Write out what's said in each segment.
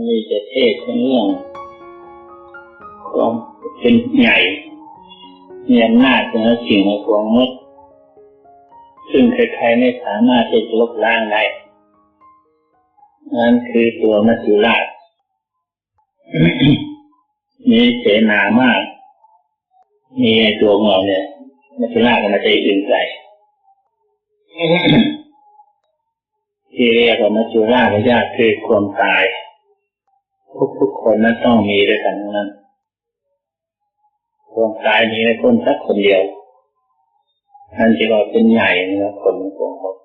มันมีแต่เทศเรื่องความเป็นใหญ่มีอำนาจเหนือสิ่งในความมืดซึ่งใครๆไม่สามารถที่จะลบล้างได้นั่นคือตัวมัจจุราช มีเสนามากมีตัวงอกเนี่ยมัจจุราชมันจะอื่นใจ ที่เรียกว่ามัจจุราชญาติคือความตายทุกคนนั้นต้องมีด้วยกันนั้นความตายมีในคนสักคนเดียวนั่นที่ว่าเป็นใหญ่นะครับคนของผม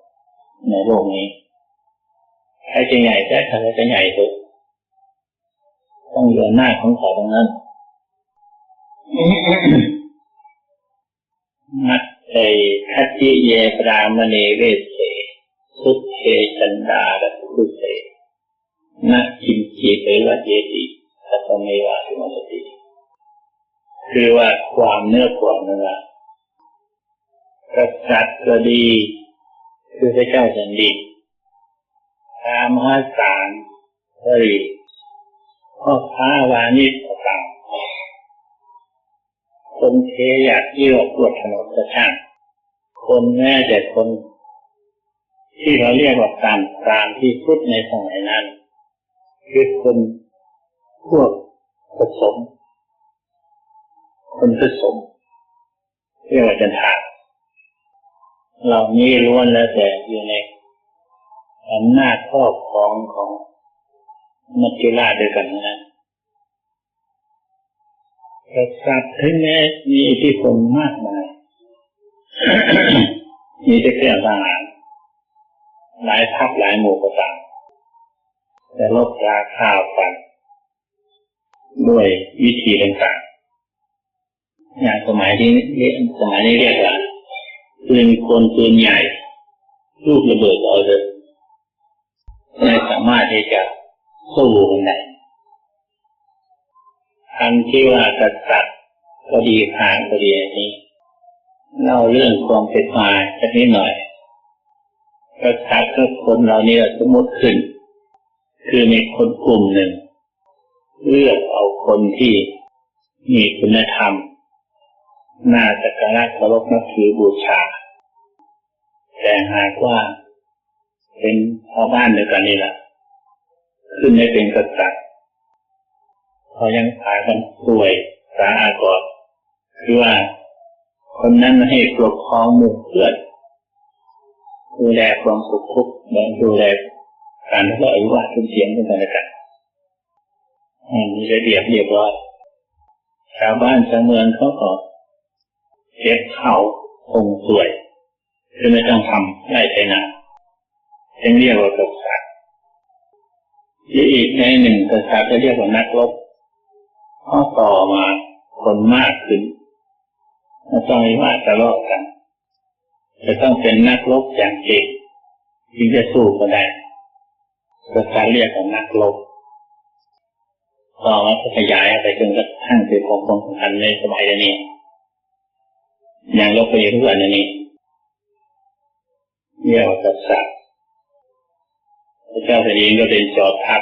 ในโลกนี้ใครจะใหญ่แค่ใครจะใหญ่สุดต้องอยู่หน้าของเขาตรงนั้นนัตเตคัจจิเยปรามณีเวสเสสุทเทชันดาระคุเสนะกิมจิเตวะเยติสัพเมวะสุมาสติคือว่าความเนื้อความนั่นแหละกษัตริย์ก็ดีคือพระเจ้าแผ่นดินพระมหาศาลก็ดีพ่อค้าวานิชต่างคนเทอยากเยี่ยวปวดถนนกระช่างคนแม้แต่คนที่เราเรียกว่าตามที่พุทธในสมัยนั้นคือคนพวกผสมคนผสมเรียกว่าจันทานเหล่านี้ล้วนแล้วแต่อยู่ในอำนาจครอบครองของมัจจุราชด้วยกันนั้นกษัตริย์ถึงแม้มีอิทธิพลมากมาย มีแต่เครื่องทหารหลายทัพหลายหมู่ก็ตามแต่ลบราฆ่าฟันด้วยวิธีต่างๆอย่างสมัยนี้เรียกว่าปืนกลปืนใหญ่ลูกระเบิดเอาเลยไม่สามารถที่จะสู้กันได้อันที่ว่ากษัตริย์ก็ดีทางก็ดีนี้เล่าเรื่องความเป็นมาสักนิดหน่อยกษัตริย์ก็คนเรานี่สมมติขึ้นคือมีคนกลุ่มหนึ่งเลือกเอาคนที่มีคุณธรรมน่าสักการะเคารพนับถือบูชาแต่หากว่าเป็นชาวบ้านเดียวกันนี่แหละขึ้นได้เป็นกษัตริย์เขายังขายกันป่วยสาอากรคือว่าคนนั้นให้ปกครองหมู่เพื่อนดูแลความสุขทุกข์ดูแลการทะเลาะวิวาทเสียงกันและกันมีระเบียบเรียบร้อยชาวบ้านชาวเมืองเขาก็เก็บเขาคงสวยคือไม่ต้องทำไร่ไถนาจึงเรียกว่ากษัตริย์ที่อีกในหนึ่งกษัตริย์จะเรียกว่านักรบข้อต่อมาคนมากขึ้นไม่ต้องวิวาททะเลาะกันจะต้องเป็นนักรบอย่างเก่งจึงจะสู้กันได้กษัตริย์เรียกว่านักรบต่อมาขยายไปจนกระทั่งเป็นของสำคัญในสมัยนี้อย่างรบไปทุกวันนี้เรียกว่ากษัตริย์พระเจ้าแผ่นดินก็เป็นจอมทัพ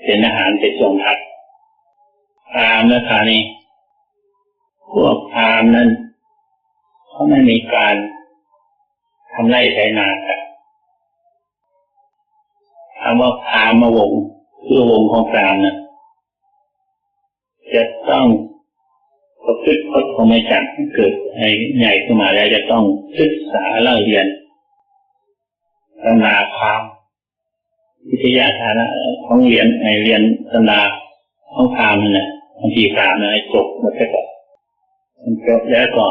เป็นทหารเป็นจอมทัพพราหมณ์นะคะนี่พวกพราหมณ์นั้นเขาไม่มีการทำไร่ไถนากันคำว่าพราหมณ์วงคือวงของพราหมณ์นั้นจะต้องประพฤติพจน์ของไม่จัดเกิดให้ใหญ่ขึ้นมาแล้วจะต้องศึกษาเล่าเรียนตำราพราหมณ์วิทยาฐานะของเรียนตำราของพราหมณ์นั่นแหละบางทีพราหมณ์นั้นจบหมดแล้วก็จบแล้วก็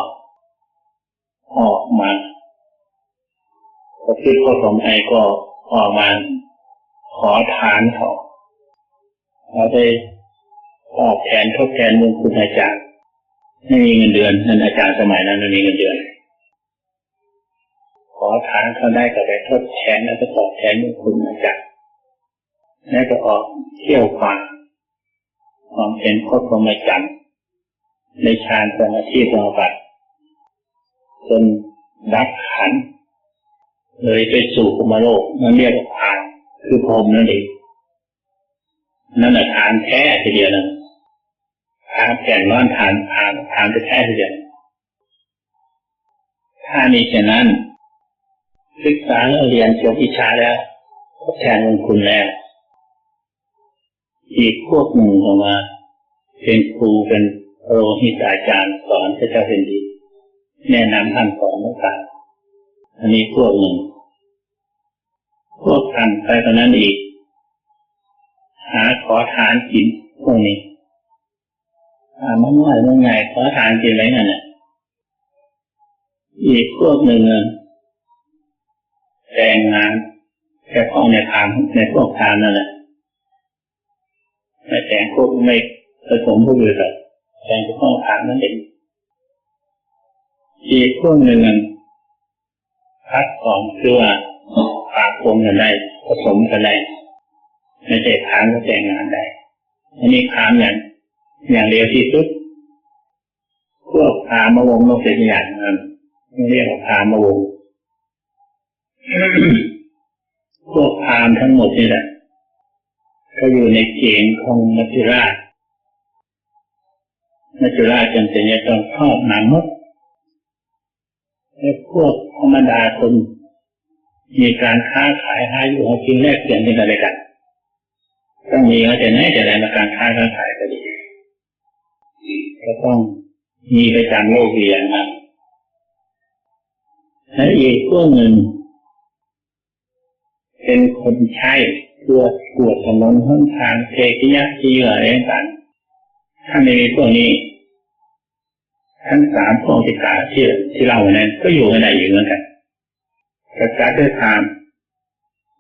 ออกมาประพฤติพจน์ของก็ออกมาขอทานเขาไปตอบแทนทดแทนบุญคุณอาจารย์ไม่มีเงินเดือนนั่นอาจารย์สมัยนั้นไม่มีเงินเดือนขอทานเขาได้ก็ไปทดแทนแล้วก็ตอบแทนบุญคุณอาจารย์แล้วก็ออกเที่ยวป่าความเป็นพจน์ของอาจารย์ในฌานสมาธิสมาบัติจนดับขันธ์เลยไปสู่ภูมิโลกนั่นเรียกว่าฌานคือพรหมนั่นเอง นั่นแหละทานแท้ทีเดียวนะทานแก่นร้อนทานแท้ทีเดียวถ้ามีเช่นนั้นศึกษาเรียนจบวิชาแล้วทดแทนบุญคุณแล้วอีกพวกหนึ่งออกมาเป็นครูเป็นโรหิตอาจารย์สอนพระเจ้าแผ่นดินแนะนำท่านสอนต่างๆอันนี้พวกหนึ่งพวกท่านไปกว่านั้นอีกหาขอทานกินพวกนี้มันน้อยมันใหญ่ขอทานกินอะไรนั่นน่ะอีกพวกหนึ่งแต่งงานแค่ของในทางในพวกทานนั่นแหละแต่งพวกไม่ผสมพวกอื่นหรอกแต่งพวกทานนั่นเองอีกพวกหนึ่งพัดของคือว่าปากคมกันได้ผสมกันได้ไม่ใช่ทานก็แต่งงานได้อันนี้ทานอย่างเร็วที่สุดพวกพามาวงเราเป็นอย่างนั้นเรียกว่าพามาวงพวกพามทั้งหมดนี่แหละก็อยู่ในเกณฑ์ของมัจจุราชจำเป็นจะต้องครอบนามดและพวกธรรมดาคนมีการค้าขายหาอยู่หากินแลกเปลี่ยนกันอะไรกันต้องมีเขาจะแน่จะได้มาการค้าขายก็ดีก็ต้องมีไปตามโลกเรียนนะและอีกพวกหนึ่งเป็นคนใช้เพื่อกวดถนนหนทางเทกิยะที่อะไรต่างๆถ้าไม่มีพวกนี้ทั้งสามพวกศึกษาที่เล่านั้นก็อยู่ในอยู่เหมือนกันศึกษาด้วยธรรม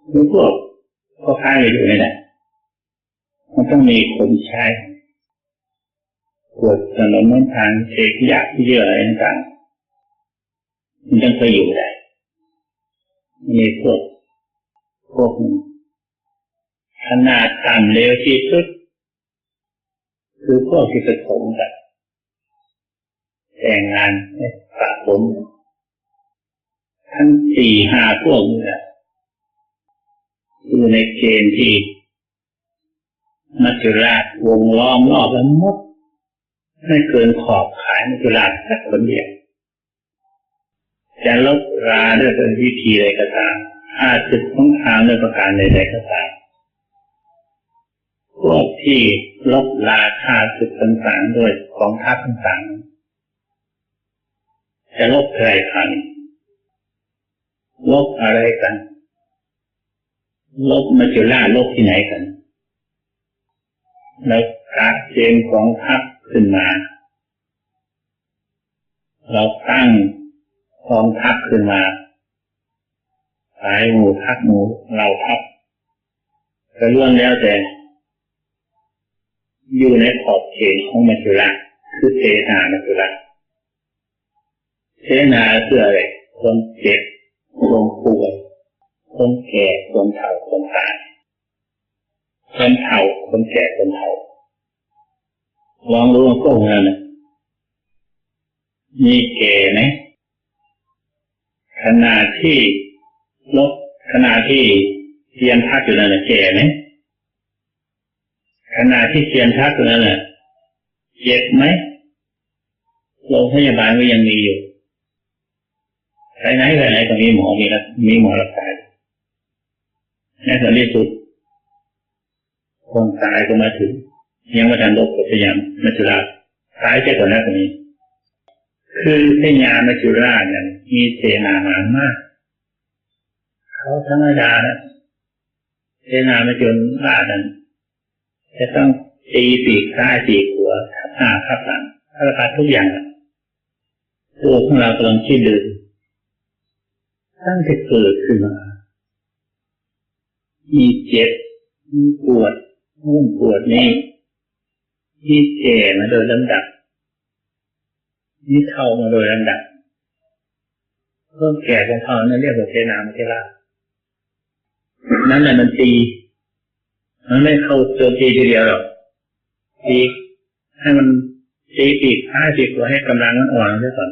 หรือพวกค้าอยู่ในนั้นมันต้องมีคนใช้กวดถนนหนทางเทกิยะที่อะไรต่างๆมันต้องไปอยู่ได้มีพวกขนาดต่ำเร็วที่สุดคือพวกที่ผสมกันแต่งงานสะสมทั้ง 4-5 พวกนี่แหละอยู่ในเกณฑ์ที่มัจจุราชวงล้อมรอบแล้วหมดไม่เกินขอบขายมัจจุราชแค่คนเดียวจะลบราด้วยเป็นวิธีใดก็ตามอาจจะต้องทางด้วยประการใดๆก็ตามพวกที่ลบราค่าศึกต่างๆด้วยของทัพต่างๆจะลบใครกันลบอะไรกันลบมัจจุราชลบที่ไหนกันแล้วการเกณฑ์ของทัพขึ้นมาเราตั้งกองทัพขึ้นมาสายหมู่ทัพหมู่เราทัพก็ล้วนแล้วแต่อยู่ในขอบเขตของมัจจุราชคือเสนามัจจุราชเสนาคืออะไรคนเจ็บคนป่วยคนแก่คนเฒ่าคนตายคนเฒ่าคนแก่คนเฒ่าลองรู้ก็เหมือนกันมีแก่ไหมขณะที่เทียนทักอยู่นั่นแหละแก่ไหมขณะที่เทียนทักอยู่นั่นแหละเจ็บไหมโรงพยาบาลก็ยังมีอยู่ไปไหนก็มีหมอมีหมอรักษาในที่สุดคนตายก็มาถึงยังไม่ทันลบกับพยายามมัจจุราชตายเจ้าก่อนแล้วตรงนี้คือพญามัจจุราชเนี่ยมีเสนามามากเขาธรรมดานะเสนามัจจุราชนั้นจะต้องตีปีกซ้ายปีกขวาทับหน้าทับหลังทับขาทุกอย่างตัวของเรากำลังคิดดูตั้งแต่เกิดขึ้นมามีเจ็บมีปวดนู่นปวดนี่มีแก่มาโดยลำดับมีเฒ่ามาโดยลำดับเพิ่มแก่จนเฒ่านั่นเรียกว่าเสนามัจจุราชนั่นแหละมันตีมันไม่เข้าตัวตีทีเดียวหรอกตีให้มันตีปีกซ้ายปีกขวาให้กำลังมันอ่อนลงก่อน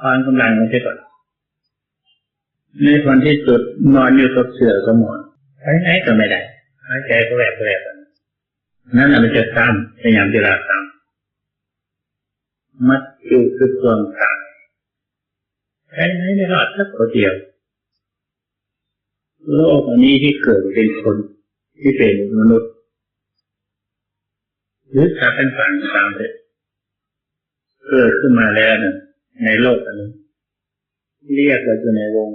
อ่อนกำลังลงก่อนในวันที่สุดนอนอยู่กับเสื่อก็หมอนไปไหนก็ไม่ได้หายใจก็แหวก นั่นแหละมันจะซ้ำพยายามจะละซ้ำมัดอยู่คือความตายใครไม่รอดสักคนเดียวโลกอันนี้ที่เกิดเป็นคนที่เป็นมนุษย์หรือสัตว์ต่างๆตามเถิดเกิดขึ้นมาแล้วในโลกอันนี้เรียกว่าอยู่ในวง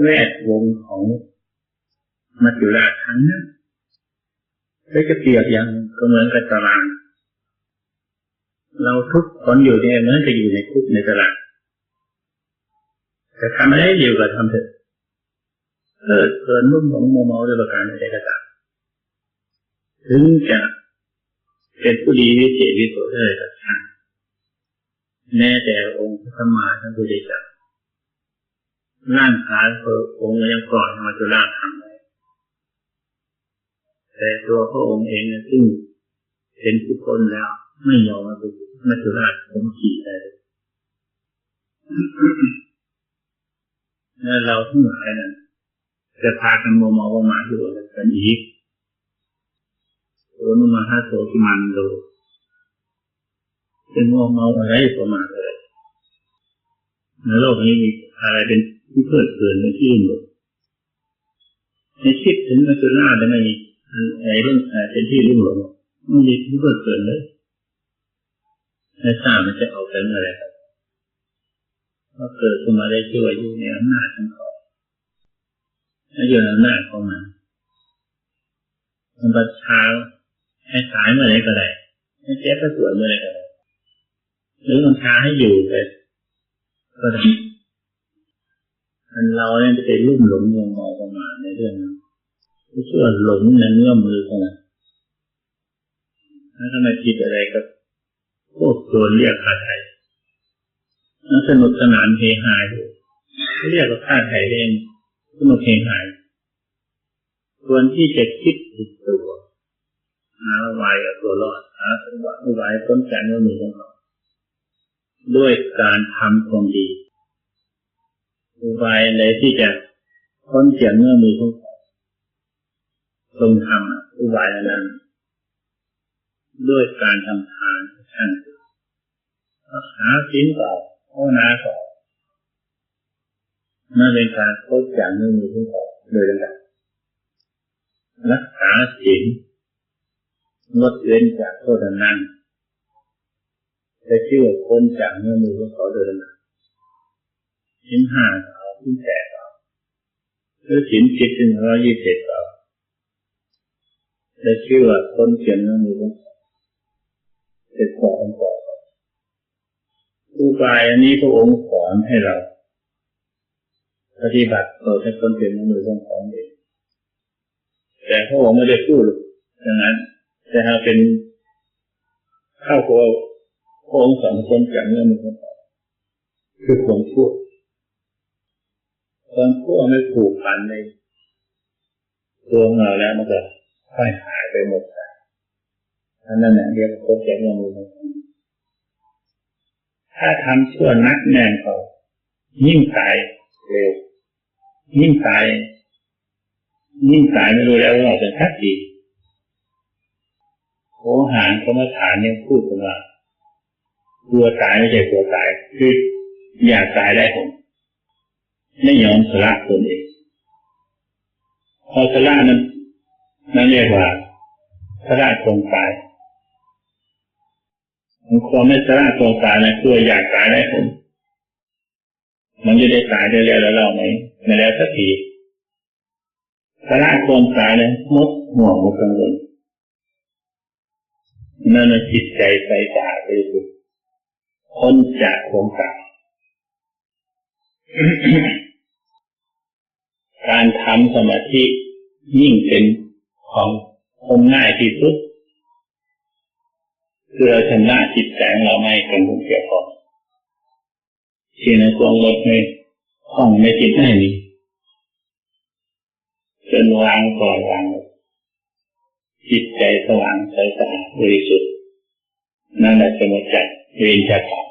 แวดวงของมัจจุราชทั้งนั้นแล้วจะเปรียบอย่างก็เหมือนกับตารางเราทุกคนอยู่เนี่ยเหมือนจะอยู่ในคุกในตารางแต่ทำอะไรอยู่ก็ทำเถอะเกินรุ่มหลงมัวเมาด้วยประการใดก็ตามถึงจะเป็นผู้ดีวิเศษวิโสได้ก็ตามแม้แต่องค์พระสัมมาสัมพุทธเจ้าร่างกายองค์ยังปล่อยมาจุฬาทำไว้แต่ตัวพระองค์เองซึ่งเป็นผู้คนแล้วไม่ยอมมาเป็นมัจจุราชผมขี่ได้แล้วเราทั้งหลายนั้นจะพากันมัวเมาประมาทอยู่อะไรกันอีกโอนุมาหาโสติมันโดเป็นมัวเมาอะไรประมาทเลยในโลกนี้มีอะไรเป็นที่เพลิดเพลินในที่อื่นหมดในคิดถึงมัจจุราชได้ไหมเรื่องเป็นที่รุ่มหลงไม่มีที่เพลิดเพลินเลยไม่ทราบมันจะเอาไปเมื่อไรครับก็เกิดขึ้นมาได้ช่วยอยู่ในอำนาจของเขาและอยู่ในอำนาจของมันบัดเช้าให้สายเมื่อไรก็ได้ให้เจ็บก็สวยเมื่อไรก็ได้หรือมันช้าให้อยู่ไปก็ได้อันเราเนี่ยจะไปรุ่มหลงมัวเมาประมาทในเรื่องนั้นเชื่อหลงในเนื้อมือของมันแล้วทำไมคิดอะไรกับพวกโดนเรียกค่าไถ่สนุกสนานเฮฮาอยู่เรียกว่าค่าไถ่เองสนุกเฮฮาควรที่จะคิดติดตัวหาไว้กับตัวรอดหาสมบัติไว้ต้นแสนมือของเขาด้วยการทำความดีอุบายอะไรที่จะพ้นจากเนื้อมือของเขาทรงทำอุบายนั้นด้วยการทำทานท่านหาศีลต่อภาวนาต่อนั่นเป็นการพ้นจากเนื้อมือของเขาโดยลำดับรักษาศีลงดเว้นจากโทษนั้นจะชื่อพ้นจากเนื้อมือของเขาโดยลำดับศีลห้าเขาศีลแปดเขาหรือศีล10 ถึง 120เขาจะชื่อว่าพ้นจากเนื้อมือของเขาเป็นข้ออันต่ออุบายอันนี้พระองค์สอนให้เราปฏิบัติเราให้พ้นจากเนื้อมือของเขาเองแต่พระองค์ไม่ได้พูดดังนั้นแต่หากเป็นข้าวโพดพระองค์สอนพ้นจากเนื้อมือของเขาคือความชั่วไม่ผูกพันในตัวเราแล้วมันก็ค่อยหายไปหมดนั่นแหละเรียกว่าพ้นจากเนื้อมือของเขาถ้าทำชั่วนักแน่นเขายิ่งตายเร็วยิ่งตายไม่รู้แล้วว่าเป็นทักทีโอหารกรรมฐานยังพูดกันว่ากลัวตายไม่ใช่กลัวตายคืออยากตายได้ผมไม่ยอมสละตนเองพอสละนั้นเรียกว่าสละตนตายความไม่สละตนตายนะคืออยากตายได้ผมมันจะได้ตายได้แล้วเราไม่แล้วสักทีสละความตายเลยหมดห่วงหมดกังวลนั่นเป็นจิตใจใสสะอาดบริสุทธิ์พ้นจากความตายการทำสมาธิยิ่งเป็นของง่ายที่สุดคือเราชำระจิตใจของเราไม่กังวลเกี่ยวกับที่ในความลดในห้องในจิตไม่มีจนวางปล่อยวางจิตใจสว่างใสสะอาดบริสุทธิ์นั่นแหละจะมาจัดเวรจากกรรม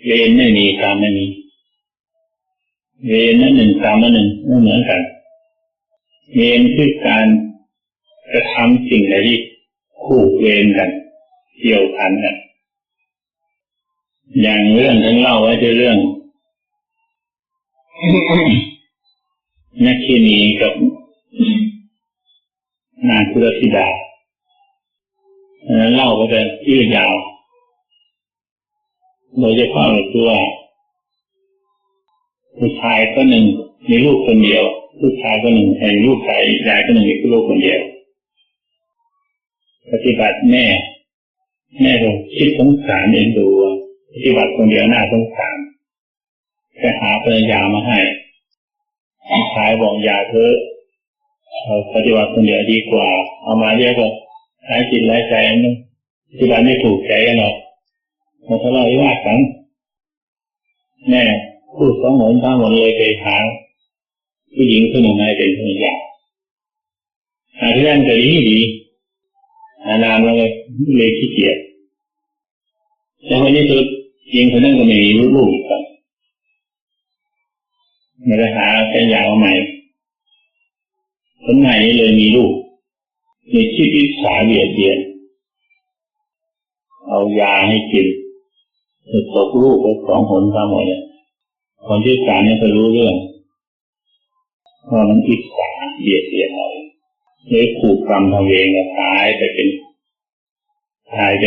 เวรไม่มีกรรมไม่มีเวรนั้นหนึ่งกรรมนั้นหนึ่งไม่เหมือนกันเวรคือการกระท ำสิ่งใดที่คู่เวรกันเกี่ยวพันกันอย่างเรื่องที่เล่าไว้คือเรื่อง นักขีณีกับนางกุลธิดาเล่าไปแต่ยืดยาวโดยเฉพาะคือว่าผู้ชายก็หนึ่งมีลูกคนเดียวผู้ชายก็หนึ่งมีลูกชายยายก็หนึ่งมีลูกคนเดียวปฏิบัติแม่ก็คิดสงสารเอ็นดูปฏิบัติคนเดียวน่าสงสารจะหาภรรยามาให้ผู้ชายบอกอย่าเถอะปฏิบัติคนเดียวดีกว่าเอามาเยอะก็หายจิตหายใจนึงปฏิบัติไม่ถูกใจกันหรอกมาทะเลาะวิวาทกันแม่พูดสองหนทั้งหมดเลยไปหาผู้หญิงคนหนึ่งมาเป็นภรรยาเรื่องจะดีนานมาเลยขี้เกียจแต่วันนี้คือหญิงคนนั้นก็ไม่มีลูกกันมาหาภรรยาใหม่คนใหม่นี้เลยมีลูกมีชีวิตสาเบียดเบียนเอายาให้กินตกลูกไป2 หน 3 หนเนี่ยคนที่สามเนี่ยก็รู้เรื่องเพราะมันอิจฉาเบียดเบียนเราเลยผูกกรรมทำเองก็ตายไปเป็นตายไป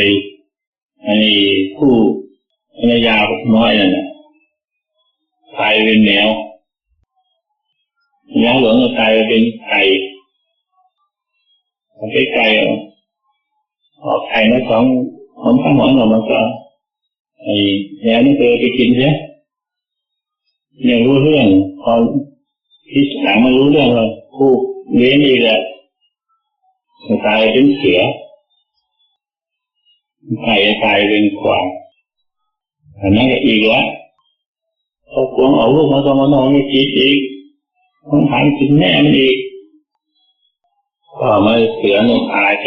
ผู้ภรรยาน้อยนั่นน่ะตายเป็นแมวหลวงก็ตายไปเป็นไก่มันเป็นไก่ออกไข่มา2 หน 3 หนมันก็แมวนี่เคยไปกินใช่ยังรู้เรื่องพอที่หลังมารู้เรื่องว่าผู้เลี้ยงนี่แหละตายเป็นเสือไก่ตายเป็นขวางอันนั้นก็อีกแล้วเขาควงเอาลูกมา2 มาไม่จีอีกต้องถามกินแม่มันอีกก็มาเสือเนี่ยตายไป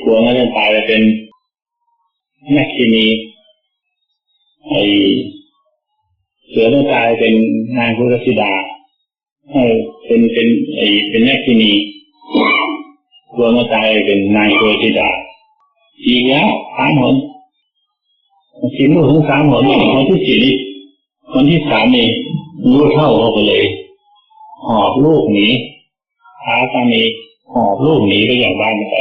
ควงนั้นตายไปเป็นนักขีณีเสือต้องตายเป็นนางกุลธิดาเป็นนักขีณีควงต้องตายเป็นนางกุลธิดาอีกแล้ว3 หนกินลูกถึง3 หนคนที่4นี่คนที่3นี่รู้เท่าเขาไปเลยหอบลูกหนีพาสามีหอบลูกหนีไปอย่างบ้านไป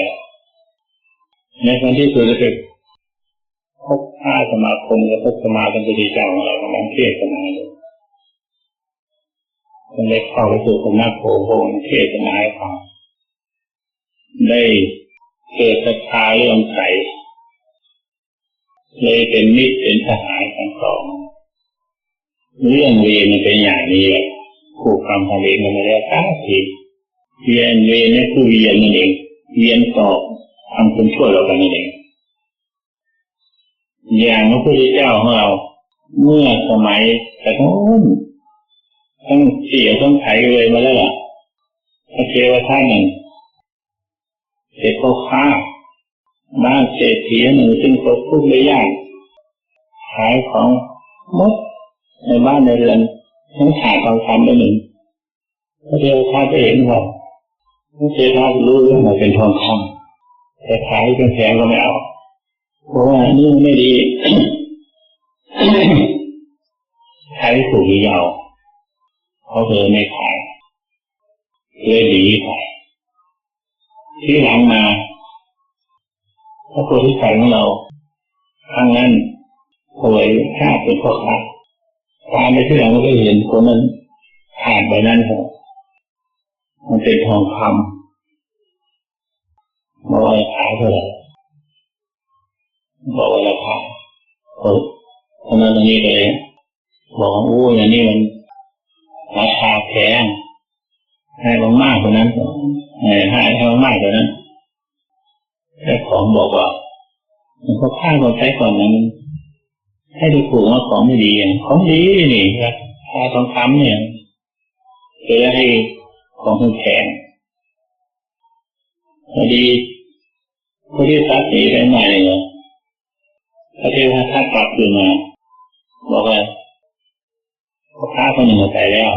ในคนที่สุดจะเป็นพบผ้าสมาคมและพบสมาเป็นปฏิจจ์ของเรากำลังเทศนาอยู่คนเล็กเข้าไปสู่สำนักโพธิ์เทศนาให้ฟังได้เกิดศรัทธาเลื่อมใสเลยเป็นมิตรเป็นสหายกันต่อเรื่องเวรมันเป็นอย่างนี้แหละผูกกรรมทำเองกันมาแล้วตั้งทีเวียนนี่คือเวียนนั่นเองเวียนตอบทำคนชั่วเรากันนั่นเองอย่างพระพุทธเจ้าของเราเมื่อสมัยแต่โน้นต้องเสียต้องไถเลยมาแล้วล่ะพระเทวทัตหนึ่งเศรษฐีค้าบ้านเศรษฐีหนึ่งซึ่งเขาทุกข์ได้ยากขายของมดในบ้านในเรือนทั้งขายทองคำไปหนึ่งพระเทวทัตก็เห็นว่าพระเทวทัตรู้เรื่องว่าเป็นทองคำแต่ขายเป็นแพงก็ไม่เอาเพราะว่านี่ไม่ดีขายถูกหรือยาวเขาเลยไม่ขายเลยดีขายที่หลังมาพระโพธิสัตว์ของเราครั้งนั้นโวยฆ่าเป็นพ่อค้าตามไปที่หลังก็เห็นคนนั้นขาดไปนั้นเหรอมันเป็นทองคำมาไว้ขายเท่าไหร่บอกว่าราคาเพราะนั้นตรงนี้เลยบอกว่าโอ้ยอันนี้มันราคาแพงให้มากกว่านั้นให้มากกว่านั้นแต่ของบอกว่ามันก็ค่าก่อนใช้ก่อนนั้นให้ดูถูกว่าของไม่ดีของดีนี่ครับค่าทองคำเนี่ยจะให้ของแพงพอดีทรัพย์สีได้ใหม่เลยพระเทวทัตกลับคืนมาบอกว่าพ่อค้าคนหนึ่งมาใส่แล้ว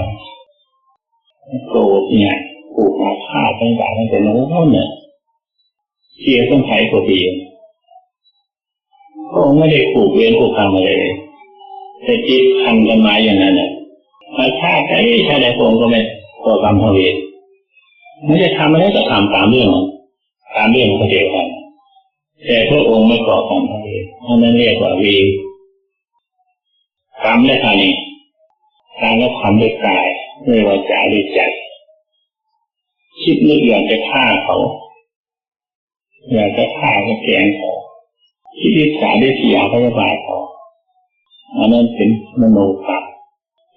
โกรธเนี่ยผูกมาฆ่า พยาบาทตั้งแต่โน้นเนี่ยเสียต้องใช้กว่าปีก็ไม่ได้ผูกเวรผูกกรรมอะไรเลยแต่จิตพันกันมาอย่างนั้นเนี่ยชาติใดพระองค์ก็ไม่ก่อกรรมทำเวรไม่ได้ทำอะไรก็ทำตามเรื่องเขาเดียวกันแต่พระองค์ไม่ก่อกรรมทำเวรนั่นเรียกว่าเวรกรรมและการนี้การกระทำด้วยกายด้วยวาจาด้วยใจคิดนึกอยากจะฆ่าเขาอยากจะฆ่าเขาแกล้งเขาคิดอิจฉาด้วยเสียพยาบาทเขาอันนั้นเป็นมโนกรรม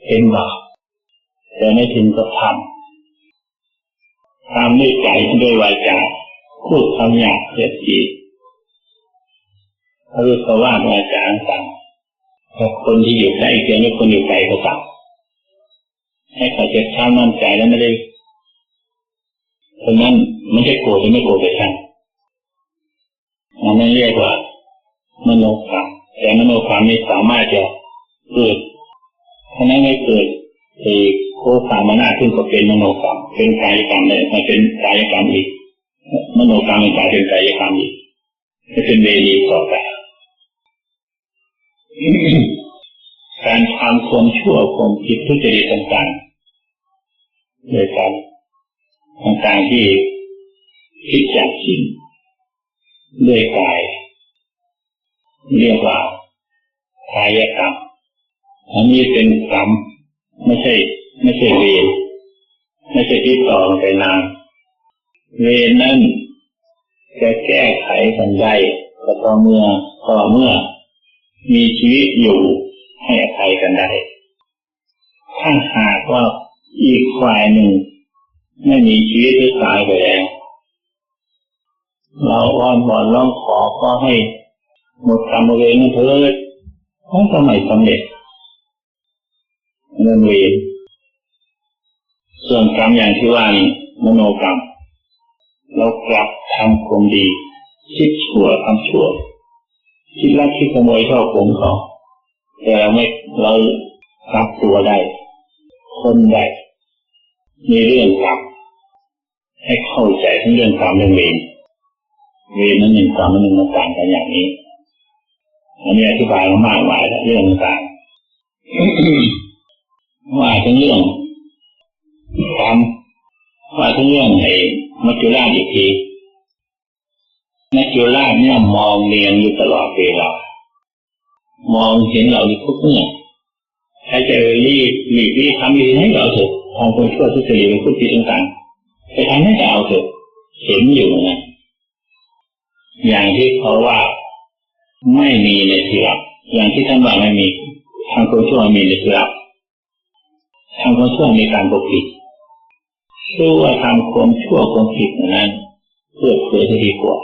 เป็นบาปแต่ไม่ถึงกับทำด้วยใจด้วยวาจาพูดคำหยาบเสียดสีพระฤาษีว่าวาจาต่างคนที่อยู่ใกล้เคียงกับคนอยู่ไกลก็ต่างให้เขาเจ็บช้ำมั่นใจแล้วไม่ได้เพราะนั้นไม่ใช่โกรธหรือไม่โกรธไปทั้งนั่นเรียกว่ามโนกรรมแต่มโนกรรมไม่สามารถจะเกิดเพราะนั้นไม่เกิดโคสามนาขึ้นก็เป็นมโนกรรมเป็นกายกรรมเลยมาเป็นกายกรรมอีกมโนกรรมเป็นกายเป็นกายกรรมอีกจะเป็นเวรีต่อไปการทำความชั่วความผิดทุจริตต่างๆโดยการต่างๆที่คิดจากสิ่งด้วยกายเรียกว่ากายกรรมอันนี้เป็นกรรมไม่ใช่เวรไม่ใช่ที่ต่อไปนานเวรนั้นจะแก้ไขกันได้ก็ต่อเมื่อมีชีวิตอยู่ให้อภัยกันได้ถ้าหากว่าอีกฝ่ายหนึ่งไม่มีชีวิตหรือตายไปแล้วเราอ้อนวอนร้องขอก็ให้หมดกรรมเวรนั้นเถิดมันก็ไม่สำเร็จเงินเวรส่วนกรรมอย่างที่ว่านี่มโนกรรมเรากลับทำความดีคิดชั่วทำชั่วคิดลักคิดขโมยช่อโกงเขาแต่เรารับตัวได้คนได้มีเรื่องกรรมให้เข้าใจทั้งเรื่องกรรมเรื่องเวรนั้นหนึ่งกรรมนั้นหนึ่งมันต่างกันอย่างนี้อันนี้อธิบายมากมายแล้วเรื่องต่างว่าทั้งเรื่องกรรมว่าทั้งเรื่องมัจจุราชอีกทีมัจจุราชเนี่ยมองเนียนอยู่ตลอดเวลามองเห็นเราอยู่ทุกเมื่อถ้าจะรีบทำดีให้เราเถอะทำคนชั่วทุจริตเป็นผู้ผิดต่างๆไปทำให้เราเถอะเห็นอยู่นะอย่างที่เขาว่าไม่มีในที่ลับอย่างที่ท่านว่าไม่มีทางคนชั่วมีในที่ลับทางคนชั่วมีการปกปิดชื่อว่าทำความชั่วความผิดนั้นเพื่อเผยจะดีกว่า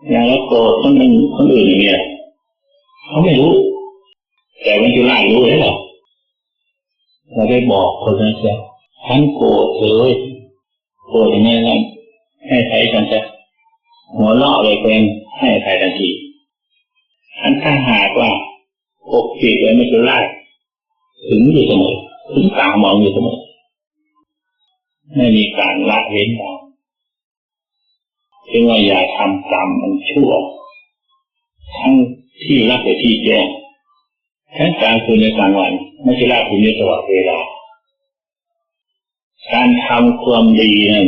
อย่างแล้วโกรธคนอื่นอย่างเงี้ยเขาไม่รู้แต่มันจะไล่รู้ได้หรอเราได้บอกคนนั้นเสียท่านโกรธเลยโกรธอย่างนี้นะให้ใช้กันจะหัวเราะเลยเป็นให้ใครทันทีถ้าหากว่าปกปิดไว้ไม่จะไล่ถึงอยู่เสมอถึงตามองอยู่เสมอไม่มีการละเว้นเราจึงว่าอย่าทำกรรมมันชั่วทั้งที่รับไปที่แจ้งทั้งกลางคืนและกลางวันไม่ใช่ละถึงตลอดเวลาการทำความดีนั้น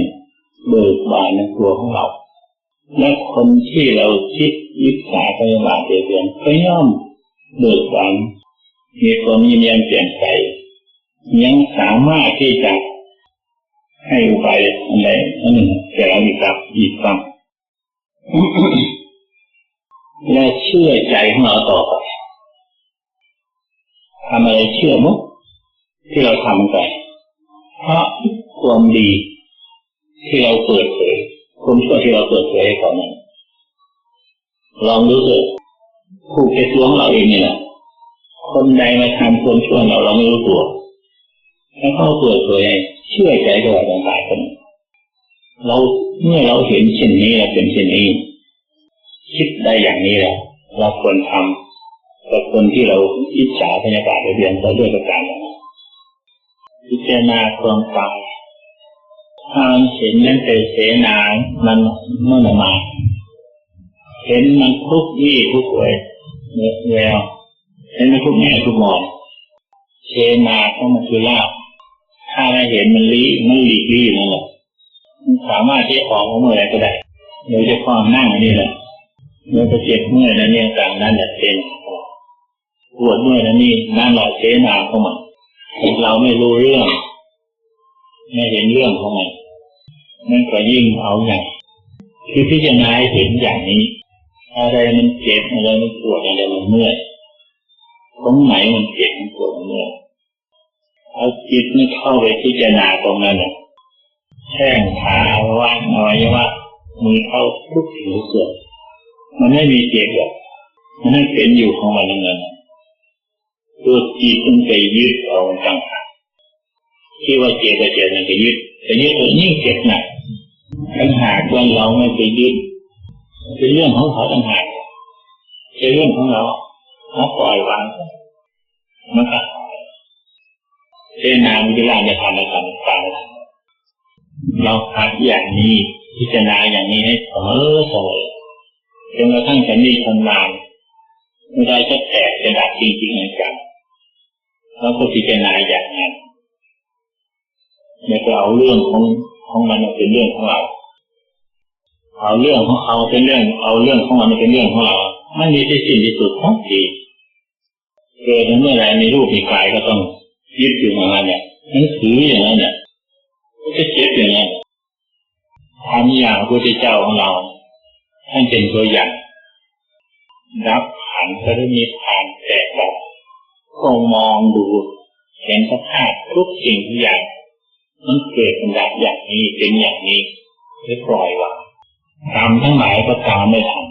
เบิกบานในตัวของเราและคนที่เราคิดอิจฉาพยาบาทเบียดเบียนก็ย่อมเบิกบานมีความยิ้มแย้มแจ่มใสยังสามารถที่จะให้อุบายอะไรอันหนึ่งแก่เราอีกครั้งและเชื่อใจของเราต่อไปทำอะไรเชื่อมั้งที่เราทำไปเพราะความดีที่เราเปิดเผยความชั่วที่เราเปิดเผยให้เขานั้นลองดูเถอะผู้เป็นตัวของเราเองนี่แหละคนใดมาทำความชั่วเราไม่รู้ตัวแล้วเขาเปิดเผยเชื่อใจตัวเราต่างๆกันเราเมื่อเราเห็นเช่นนี้เราเป็นเช่นนี้คิดได้อย่างนี้แล้วเราควรทำกับคนที่เราอิจฉาพยาบาทเบียดเขาด้วยประการนั้นพิจารณาความตายถ้า มันเห็นนั่นเป็นเสนามันเมื่อมาเห็นมันทุกวี่ทุกเวทแววเห็นมันทุกแง่ทุกมองเสนาก็มันคือลาภถ้าเราเห็นมันหลีกลี่นั่นแหละมันสามารถที่ออกมาเมื่อไรก็ได้โดยเฉพาะนั่งนี่แหละเมื่อเจ็บเมื่อยนั้นเนี่ยต่างนั้นแหละเป็นปวดเมื่อยนั้นนี่นั่นแหละเสนาเข้ามาเราไม่รู้เรื่องไม่เห็นเรื่องของมันนั่นก็ยิ่งเอาอย่างคือพิจารณาเห็นอย่างนี้อะไรมันเจ็บอะไรมันปวดอะไรมันเมื่อยตรงไหนมันเจ็บมันปวดมันเมื่อยเอาจิตนี่เข้าไปพิจารณาตรงนั้นแข้งขาวางอวัยวะมือเข้าทุกสิ่งทุกส่วนมันไม่มีเจ็บหรอกมันไม่เป็นอยู่ของมันนั่นตัวจิตมันไปยึดเอาต่างหากที่ว่าเจ็บก็เจ็บมันไปยึดตัวยิ่งเจ็บหนักต่างหากว่าเราไม่ไปยึดเป็นเรื่องของเขาต่างหากเป็นเรื่องของเราปล่อยวางมันก็เจนามิจฉาจะทำอะไรต่างๆเราหัดอย่างนี้พิจารณาอย่างนี้ให้เสมอจนกระทั่งชำนิชำนาญไม่ได้จะแตกจะดับจริงๆจังแล้วก็พิจารณาอย่างนั้นไม่ก็เอาเรื่องของมันเป็นเรื่องของเราเอาเรื่องของเขาเป็นเรื่องเอาเรื่องของมันเป็นเรื่องของเรามันมีที่สิ้นที่สุดทั้งทีเกิดเมื่อไรในรูปมีกายก็ต้องยึดอยู่อย่างนั้นเนี่ยหนังสืออย่างนั้นเนี่ยก็จะเจ็บอย่างนั้นทำอย่างพระพุทธเจ้าของเราท่านเป็นตัวอย่างรับขันธ์ก็ได้มีทางแตกดับก็มองดูเห็นสภาพทุกสิ่งทุกอย่างมันเกิดเป็นดับอย่างนี้เป็นอย่างนี้ไม่ปล่อยวางตามทั้งหลายก็ตามไม่ทัน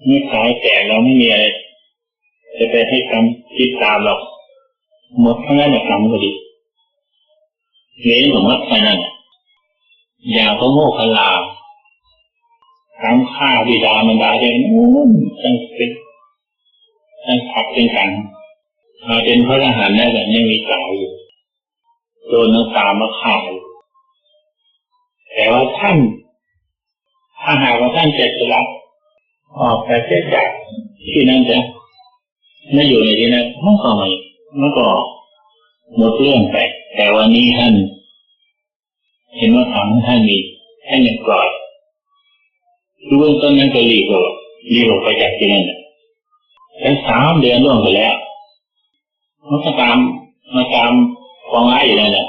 เมื่อตายแต่เราไม่มีอะไรจะไปให้กรรมคิดตามเราหมดทั้งนั้นกรรมก็ดีเลี้ยงสมมติแค่นั้นอย่าก็โง่ขลาทำฆ่าบิดามารดาได้นู่นตั้งขับเป็นกันมาเป็นพระอรหันต์ได้แต่ยังมีกล่าวอยู่โดนน้ำตามาฆ่าอยู่แต่ว่าท่านถ้าหากว่าท่านจะรับออกแต่เสียจากที่นั่นจะไม่อยู่ในที่นั้นมันก็หมดเรื่องไปแต่วันนี้ท่านเห็นว่าทางท่านมีท่านยังปล่อยคือเบื้องต้นนั้นก็รีบออกไปจากที่นั่นแล้ว3 เดือนล่วงไปแล้วมันก็มาตามฟ้องร้ายอยู่นั่นแหละ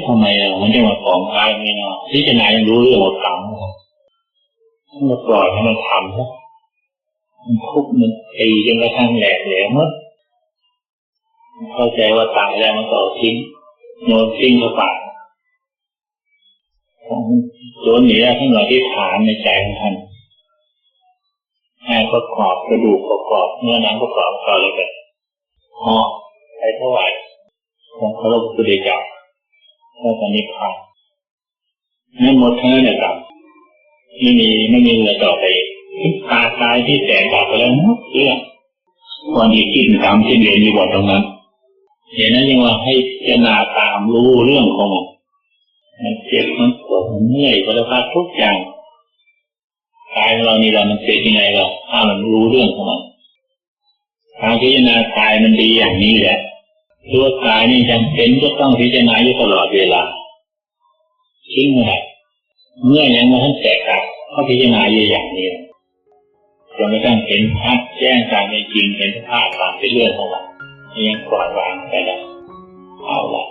ทำไมมันจะมาฟ้องร้ายไม่เนาะพิจารณายังรู้เรื่องของกรรมมันปล่อยให้มันทำซะมันทุบมันตีจนกระทั่งแหลกเหลวหมดเข้าใจว่าตายแล้วมันก็ทิ้งโยนทิ้งเข้าป่าโยนหนีแล้วทั้งหมดที่ฐานในใจของท่านให้ประกอบกระดูกประกอบเนื้อหนังประกอบต่อแล้วกันห่อไปเท่าไหร่ของพระพุทธเจ้าแล้วตอนนี้ผ่านนั่นหมดทั้งนั้นเลยครับไม่มีเหลือต่อไปตายที่แตกดับไปแล้วหมดเรื่องก่อนที่คิดตามที่เรียนมีบทตรงนั้นเห็นนั้นยังว่าให้พิจารณาตามรู้เรื่องของมันเจ็บมันปวดมันเมื่อยสารพัดทุกอย่างกายของเรานี่แหละมันเป็นยังไงเราถ้ามันรู้เรื่องของมันการพิจารณากายมันดีอย่างนี้แหละตัวกายนี่จำเป็นก็ต้องพิจารณาอยู่ตลอดเวลาทิ้งไม่ได้เมื่อยังมาท่านแตกดับเขาพิจารณาอยู่อย่างนี้จนกระทั่งเห็นชัดแจ้งตามเป็นจริงเห็นสภาพตามเป็นเรื่องของเรายังปล่อยวางไปได้เอาละ